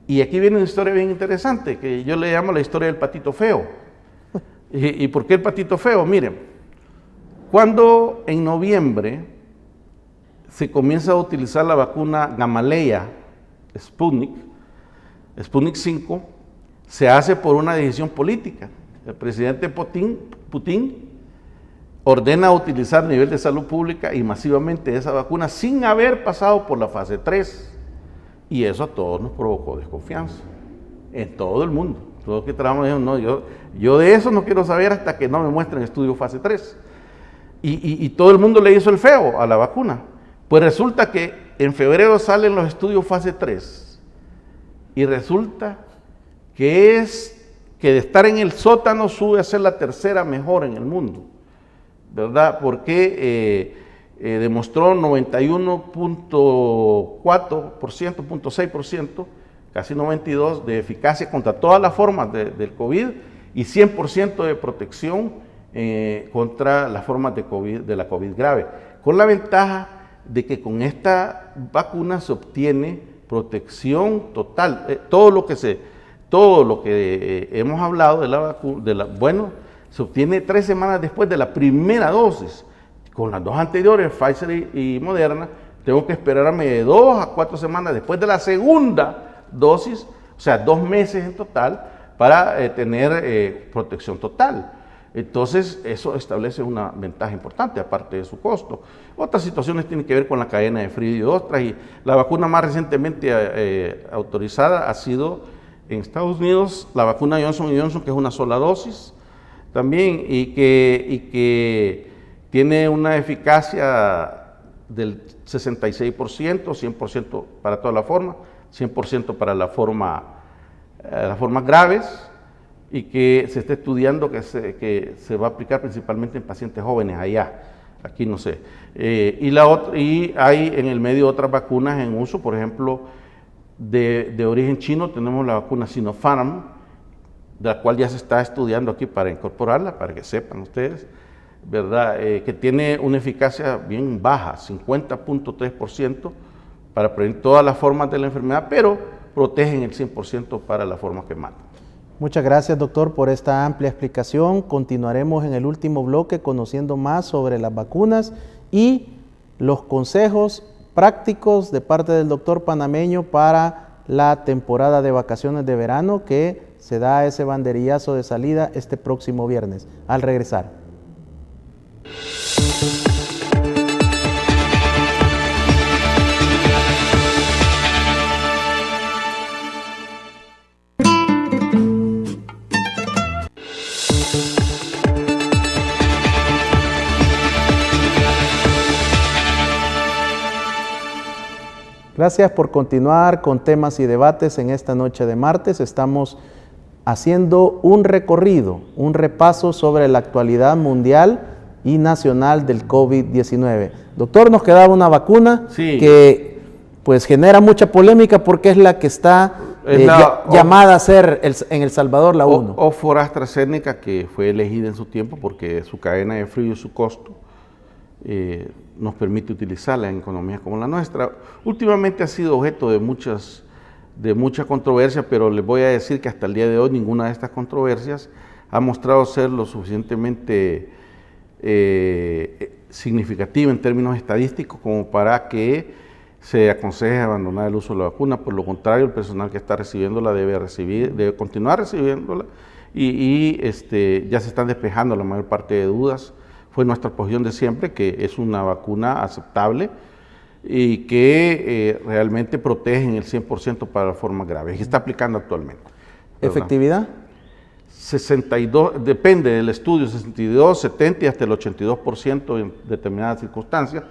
Y aquí viene una historia bien interesante, que yo le llamo la historia del patito feo. ¿Y por qué el patito feo? Miren, cuando en noviembre se comienza a utilizar la vacuna Gamaleya Sputnik 5, se hace por una decisión política. El presidente Putin ordena utilizar a nivel de salud pública y masivamente esa vacuna sin haber pasado por la fase 3. Y eso a todos nos provocó desconfianza, en todo el mundo. Todos que trabajamos dijeron, no, yo de eso no quiero saber hasta que no me muestren estudios fase 3. Y todo el mundo le hizo el feo a la vacuna. Pues resulta que en febrero salen los estudios fase 3 y resulta que de estar en el sótano sube a ser la tercera mejor en el mundo, ¿verdad? Porque demostró 91.4%, 0.6%, casi 92% de eficacia contra todas las formas del COVID y 100% de protección contra las formas de la COVID grave, con la ventaja de que con esta vacuna se obtiene protección total. Todo lo que hemos hablado de la vacuna, bueno, se obtiene 3 semanas después de la primera dosis. Con las dos anteriores, Pfizer y Moderna, tengo que esperarme de 2 a 4 semanas después de la segunda dosis, o sea, 2 meses en total, para tener protección total. Entonces, eso establece una ventaja importante, aparte de su costo. Otras situaciones tienen que ver con la cadena de frío y otras, y la vacuna más recientemente autorizada ha sido en Estados Unidos, la vacuna Johnson & Johnson, que es una sola dosis también, y que tiene una eficacia del 66%, 100% para toda la forma, 100% para las formas graves, y que se está estudiando que se va a aplicar principalmente en pacientes jóvenes allá, aquí no sé. Y hay en el medio otras vacunas en uso, por ejemplo, de origen chino tenemos la vacuna Sinopharm, de la cual ya se está estudiando aquí para incorporarla, para que sepan ustedes, ¿verdad? Que tiene una eficacia bien baja, 50.3%, para prevenir todas las formas de la enfermedad, pero protegen el 100% para las formas que matan. Muchas gracias, doctor, por esta amplia explicación. Continuaremos en el último bloque conociendo más sobre las vacunas y los consejos prácticos de parte del doctor panameño para la temporada de vacaciones de verano, que se da ese banderillazo de salida este próximo viernes. Al regresar. Gracias por continuar con temas y debates en esta noche de martes. Estamos haciendo un recorrido, un repaso sobre la actualidad mundial y nacional del COVID-19. Doctor, nos quedaba una vacuna que pues genera mucha polémica porque es la que está llamada a ser en El Salvador la 1. Oxford AstraZeneca, que fue elegida en su tiempo porque su cadena de frío y su costo nos permite utilizarla en economías como la nuestra. Últimamente ha sido objeto de mucha controversia, pero les voy a decir que hasta el día de hoy ninguna de estas controversias ha mostrado ser lo suficientemente significativa en términos estadísticos como para que se aconseje abandonar el uso de la vacuna. Por lo contrario, el personal que está recibiéndola debe continuar recibiéndola ya se están despejando la mayor parte de dudas. Fue nuestra posición de siempre que es una vacuna aceptable y que realmente protege en el 100% para las formas graves, y está aplicando actualmente. ¿Verdad? ¿Efectividad? 62, depende del estudio, 62, 70 y hasta el 82% en determinadas circunstancias,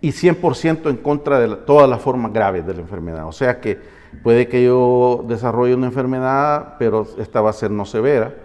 y 100% en contra de todas las formas graves de la enfermedad. O sea que puede que yo desarrolle una enfermedad, pero esta va a ser no severa,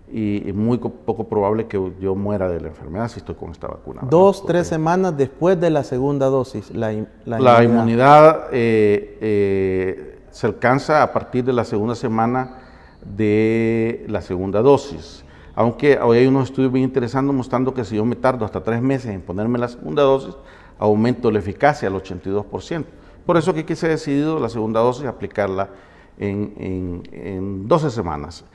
y muy poco probable que yo muera de la enfermedad si estoy con esta vacuna. 2-3 semanas después de la segunda dosis, la inmunidad se alcanza a partir de la segunda semana de la segunda dosis. Aunque hoy hay unos estudios bien interesantes mostrando que si yo me tardo hasta 3 meses en ponerme la segunda dosis, aumento la eficacia al 82%. Por eso que se ha decidido la segunda dosis aplicarla en 12 semanas.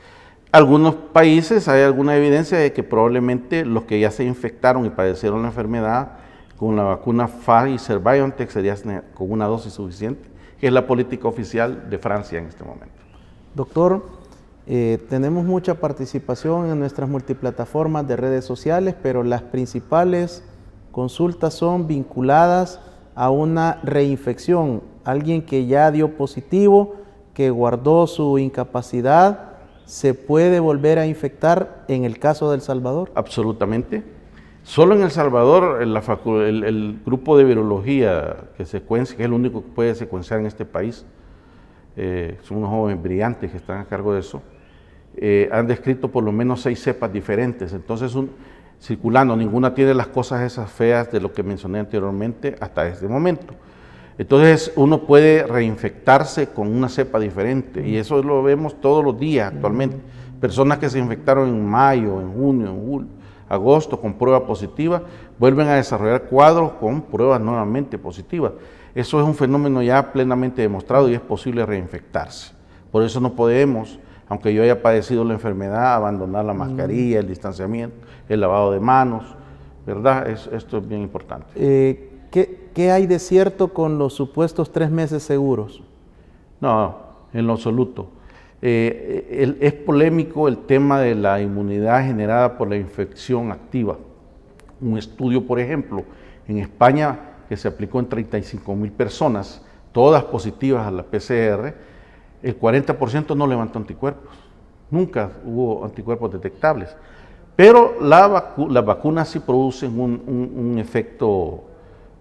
Algunos países hay alguna evidencia de que probablemente los que ya se infectaron y padecieron la enfermedad con la vacuna Pfizer-BioNTech sería con una dosis suficiente, que es la política oficial de Francia en este momento. Doctor, tenemos mucha participación en nuestras multiplataformas de redes sociales, pero las principales consultas son vinculadas a una reinfección. Alguien que ya dio positivo, que guardó su incapacidad, ¿se puede volver a infectar en el caso de El Salvador? Absolutamente. Solo en El Salvador, el grupo de virología que secuencia, que es el único que puede secuenciar en este país, son unos jóvenes brillantes que están a cargo de eso, han descrito por lo menos 6 cepas diferentes. Entonces, circulando, ninguna tiene las cosas esas feas de lo que mencioné anteriormente hasta este momento. Entonces uno puede reinfectarse con una cepa diferente, y eso lo vemos todos los días actualmente. Personas que se infectaron en mayo, en junio, en julio, agosto con prueba positiva, vuelven a desarrollar cuadros con pruebas nuevamente positivas. Eso es un fenómeno ya plenamente demostrado y es posible reinfectarse. Por eso no podemos, aunque yo haya padecido la enfermedad, abandonar la mascarilla, el distanciamiento, el lavado de manos, ¿verdad? Esto es bien importante. ¿Qué hay de cierto con los supuestos 3 meses seguros? No, en lo absoluto. Es polémico el tema de la inmunidad generada por la infección activa. Un estudio, por ejemplo, en España, que se aplicó en 35,000 personas, todas positivas a la PCR, el 40% no levantó anticuerpos. Nunca hubo anticuerpos detectables. Pero las vacunas sí producen un efecto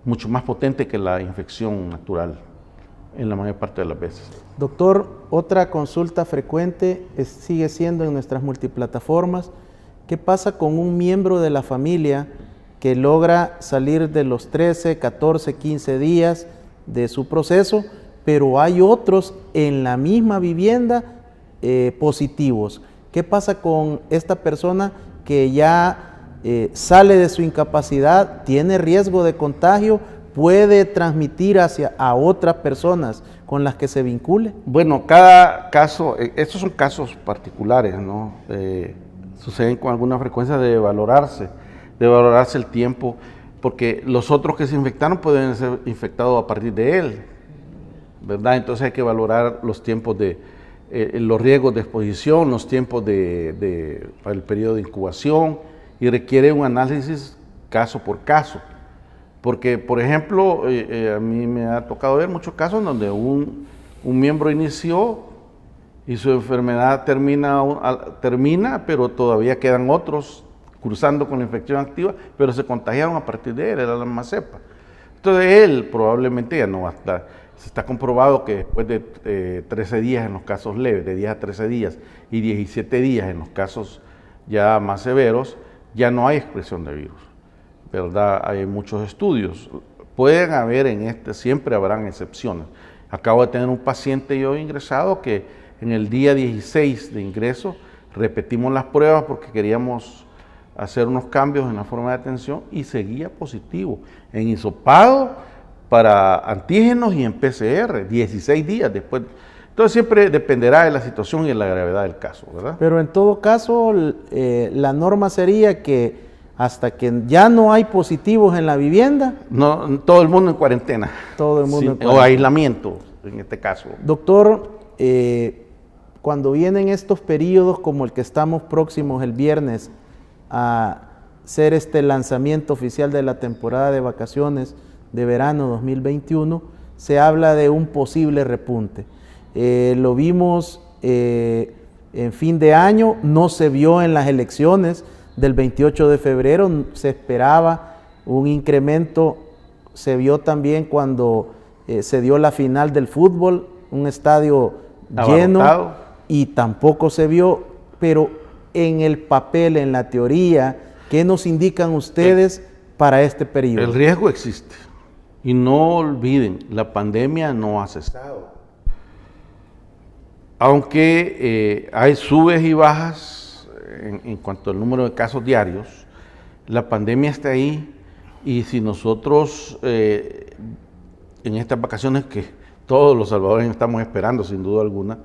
mucho más potente que la infección natural en la mayor parte de las veces. Doctor, otra consulta frecuente sigue siendo en nuestras multiplataformas. ¿Qué pasa con un miembro de la familia que logra salir de los 13, 14, 15 días de su proceso, pero hay otros en la misma vivienda positivos? ¿Qué pasa con esta persona que ya sale de su incapacidad, tiene riesgo de contagio, puede transmitir a otras personas con las que se vincule? Bueno, cada caso, estos son casos particulares, ¿no? Suceden con alguna frecuencia de valorarse el tiempo, porque los otros que se infectaron pueden ser infectados a partir de él, ¿verdad? Entonces hay que valorar los tiempos los riesgos de exposición, los tiempos para el periodo de incubación, y requiere un análisis caso por caso. Porque, por ejemplo, a mí me ha tocado ver muchos casos donde un miembro inició y su enfermedad termina, pero todavía quedan otros cruzando con la infección activa, pero se contagiaron a partir de él, era la misma cepa. Entonces él probablemente ya no va a estar. Se está comprobado que después de 13 días en los casos leves, de 10 a 13 días, y 17 días en los casos ya más severos, ya no hay expresión de virus, ¿verdad? Hay muchos estudios. Pueden haber siempre habrán excepciones. Acabo de tener un paciente yo ingresado que en el día 16 de ingreso repetimos las pruebas porque queríamos hacer unos cambios en la forma de atención y seguía positivo en hisopado para antígenos y en PCR, 16 días después. Entonces siempre dependerá de la situación y de la gravedad del caso, ¿verdad? Pero en todo caso, la norma sería que hasta que ya no hay positivos en la vivienda, no, todo el mundo en cuarentena. Todo el mundo en cuarentena. O aislamiento, en este caso. Doctor, cuando vienen estos periodos como el que estamos próximos el viernes a hacer este lanzamiento oficial de la temporada de vacaciones de verano 2021, se habla de un posible repunte. Lo vimos en fin de año, no se vio en las elecciones del 28 de febrero, se esperaba un incremento, se vio también cuando se dio la final del fútbol, un estadio lleno, y tampoco se vio, pero en el papel, en la teoría, ¿qué nos indican ustedes para este periodo? El riesgo existe. Y no olviden, la pandemia no ha cesado. Aunque hay subes y bajas en cuanto al número de casos diarios, la pandemia está ahí, y si nosotros en estas vacaciones que todos los salvadoreños estamos esperando sin duda alguna,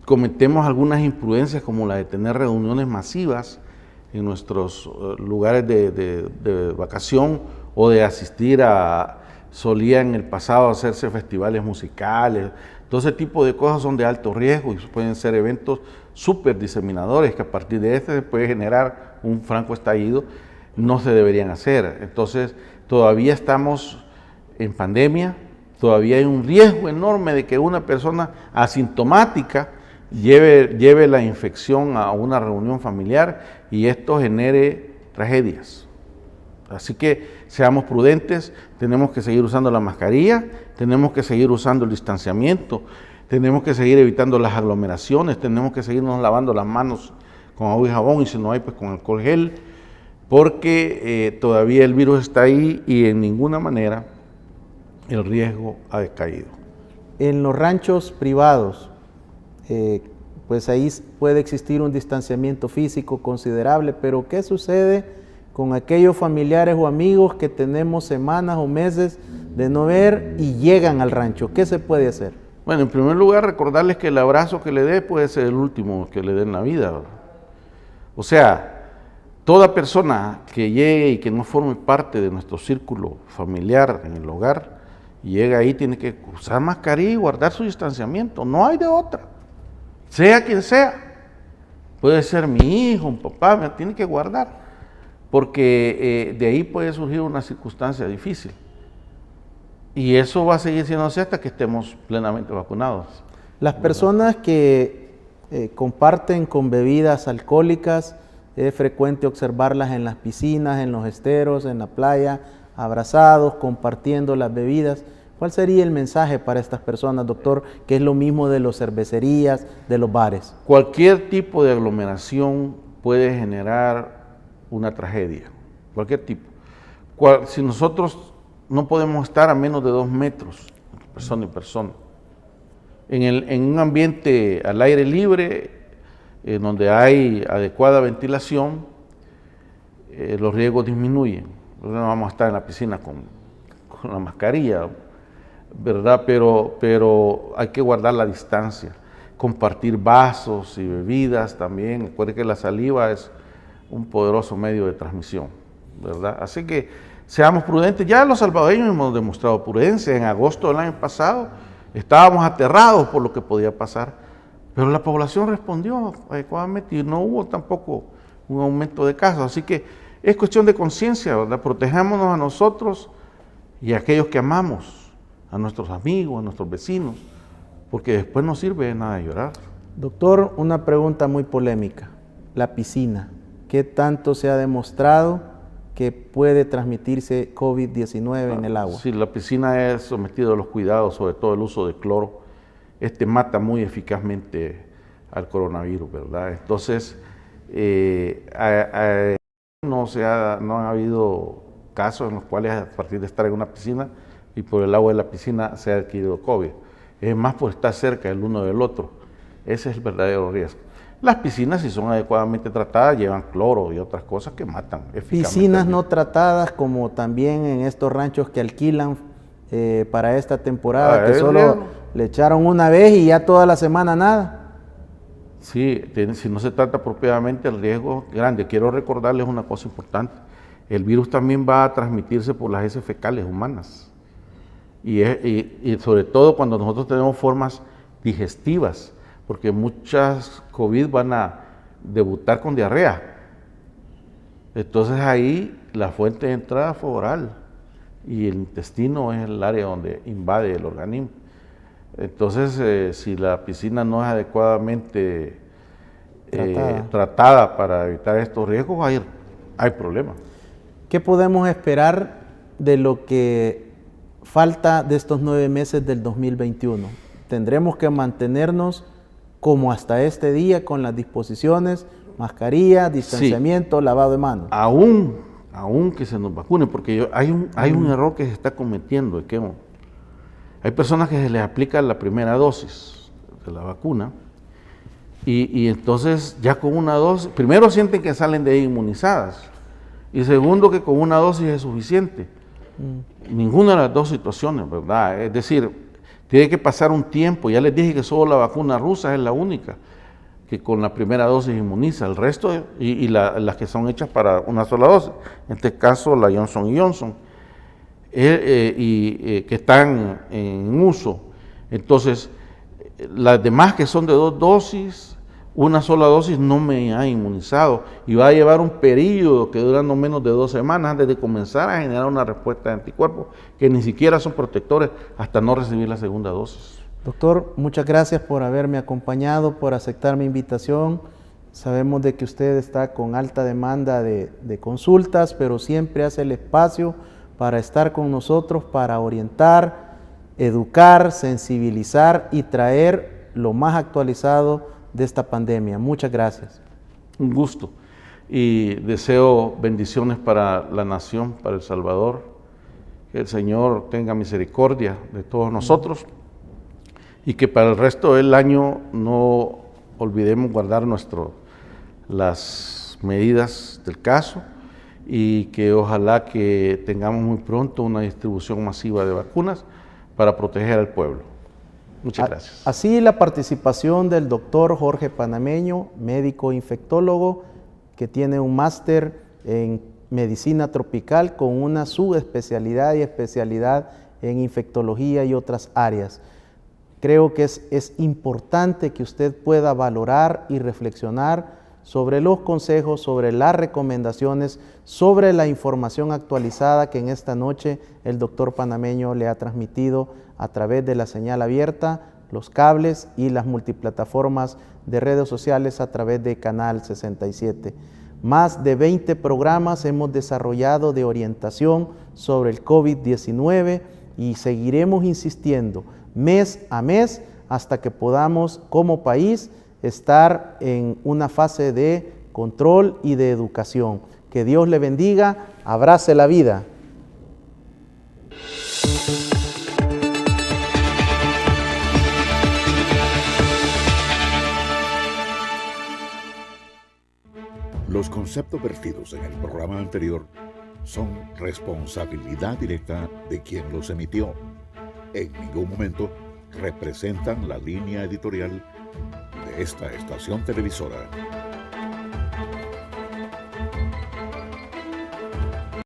cometemos algunas imprudencias como la de tener reuniones masivas en nuestros lugares de vacación, o de asistir solía en el pasado hacerse festivales musicales. Todo ese tipo de cosas son de alto riesgo y pueden ser eventos súper diseminadores que a partir de se puede generar un franco estallido. No se deberían hacer. Entonces todavía estamos en pandemia, todavía hay un riesgo enorme de que una persona asintomática lleve la infección a una reunión familiar y esto genere tragedias. Así que seamos prudentes, tenemos que seguir usando la mascarilla, tenemos que seguir usando el distanciamiento, tenemos que seguir evitando las aglomeraciones, tenemos que seguirnos lavando las manos con agua y jabón, y si no hay, pues con alcohol gel, porque todavía el virus está ahí y en ninguna manera el riesgo ha decaído. En los ranchos privados, pues ahí puede existir un distanciamiento físico considerable, pero ¿qué sucede con aquellos familiares o amigos que tenemos semanas o meses de no ver y llegan al rancho? ¿Qué se puede hacer? Bueno, en primer lugar, recordarles que el abrazo que le dé puede ser el último que le dé en la vida, ¿verdad? O sea, toda persona que llegue y que no forme parte de nuestro círculo familiar en el hogar, y llega ahí, tiene que usar mascarilla y guardar su distanciamiento, no hay de otra, sea quien sea. Puede ser mi hijo, un papá, me tiene que guardar, porque de ahí puede surgir una circunstancia difícil. Y eso va a seguir siendo así hasta que estemos plenamente vacunados. Las personas que comparten con bebidas alcohólicas, es frecuente observarlas en las piscinas, en los esteros, en la playa, abrazados, compartiendo las bebidas. ¿Cuál sería el mensaje para estas personas, doctor, que es lo mismo de las cervecerías, de los bares? Cualquier tipo de aglomeración puede generar una tragedia, cualquier tipo. Si nosotros no podemos estar a menos de 2 metros, persona y persona, en un ambiente al aire libre, donde hay adecuada ventilación, los riesgos disminuyen. No vamos a estar en la piscina con la mascarilla, ¿verdad? Pero hay que guardar la distancia, compartir vasos y bebidas también. Recuerde que la saliva es un poderoso medio de transmisión, ¿verdad? Así que seamos prudentes. Ya los salvadoreños hemos demostrado prudencia. En agosto del año pasado estábamos aterrados por lo que podía pasar, pero la población respondió adecuadamente y no hubo tampoco un aumento de casos. Así que es cuestión de conciencia, ¿verdad? Protejámonos a nosotros y a aquellos que amamos, a nuestros amigos, a nuestros vecinos, porque después no sirve de nada llorar. Doctor, una pregunta muy polémica. La piscina, ¿qué tanto se ha demostrado que puede transmitirse COVID-19 en el agua? Sí, la piscina es sometida a los cuidados, sobre todo el uso de cloro. Mata muy eficazmente al coronavirus, ¿verdad? Entonces, no ha habido casos en los cuales a partir de estar en una piscina y por el agua de la piscina se ha adquirido COVID. Es más por estar cerca el uno del otro. Ese es el verdadero riesgo. Las piscinas, si son adecuadamente tratadas, llevan cloro y otras cosas que matan eficazmente. Piscinas no tratadas, como también en estos ranchos que alquilan para esta temporada, que solo le echaron una vez y ya toda la semana nada. Sí, si no se trata apropiadamente, el riesgo es grande. Quiero recordarles una cosa importante. El virus también va a transmitirse por las heces fecales humanas. Y sobre todo cuando nosotros tenemos formas digestivas, porque muchas COVID van a debutar con diarrea. Entonces ahí la fuente de entrada fue oral y el intestino es el área donde invade el organismo. Entonces, si la piscina no es adecuadamente tratada para evitar estos riesgos, hay problemas. ¿Qué podemos esperar de lo que falta de estos 9 meses del 2021? Tendremos que mantenernos como hasta este día con las disposiciones, mascarilla, distanciamiento, lavado de manos. Aún que se nos vacune, porque hay un error que se está cometiendo, es que hay personas que se les aplica la primera dosis de la vacuna y entonces ya con una dosis, primero sienten que salen de ahí inmunizadas y segundo que con una dosis es suficiente. Ninguna de las dos situaciones, ¿verdad? Es decir, tiene que pasar un tiempo. Ya les dije que solo la vacuna rusa es la única que con la primera dosis inmuniza. El resto, las que son hechas para una sola dosis, en este caso la Johnson & Johnson, que están en uso. Entonces, las demás que son de 2 dosis, una sola dosis no me ha inmunizado y va a llevar un periodo que dura no menos de 2 semanas antes de comenzar a generar una respuesta de anticuerpos que ni siquiera son protectores hasta no recibir la segunda dosis. Doctor, muchas gracias por haberme acompañado, por aceptar mi invitación. Sabemos de que usted está con alta demanda de consultas, pero siempre hace el espacio para estar con nosotros, para orientar, educar, sensibilizar y traer lo más actualizado de esta pandemia. Muchas gracias. Un gusto y deseo bendiciones para la nación, para El Salvador. Que el Señor tenga misericordia de todos nosotros y que para el resto del año no olvidemos guardar las medidas del caso y que ojalá que tengamos muy pronto una distribución masiva de vacunas para proteger al pueblo. Muchas gracias. Así la participación del doctor Jorge Panameño, médico infectólogo, que tiene un máster en medicina tropical con una subespecialidad y especialidad en infectología y otras áreas. Creo que es importante que usted pueda valorar y reflexionar sobre los consejos, sobre las recomendaciones, sobre la información actualizada que en esta noche el doctor Panameño le ha transmitido a través de la señal abierta, los cables y las multiplataformas de redes sociales a través de Canal 67. Más de 20 programas hemos desarrollado de orientación sobre el COVID-19 y seguiremos insistiendo mes a mes hasta que podamos como país estar en una fase de control y de educación. Que Dios le bendiga, abrace la vida. Los conceptos vertidos en el programa anterior son responsabilidad directa de quien los emitió. En ningún momento representan la línea editorial de esta estación televisora.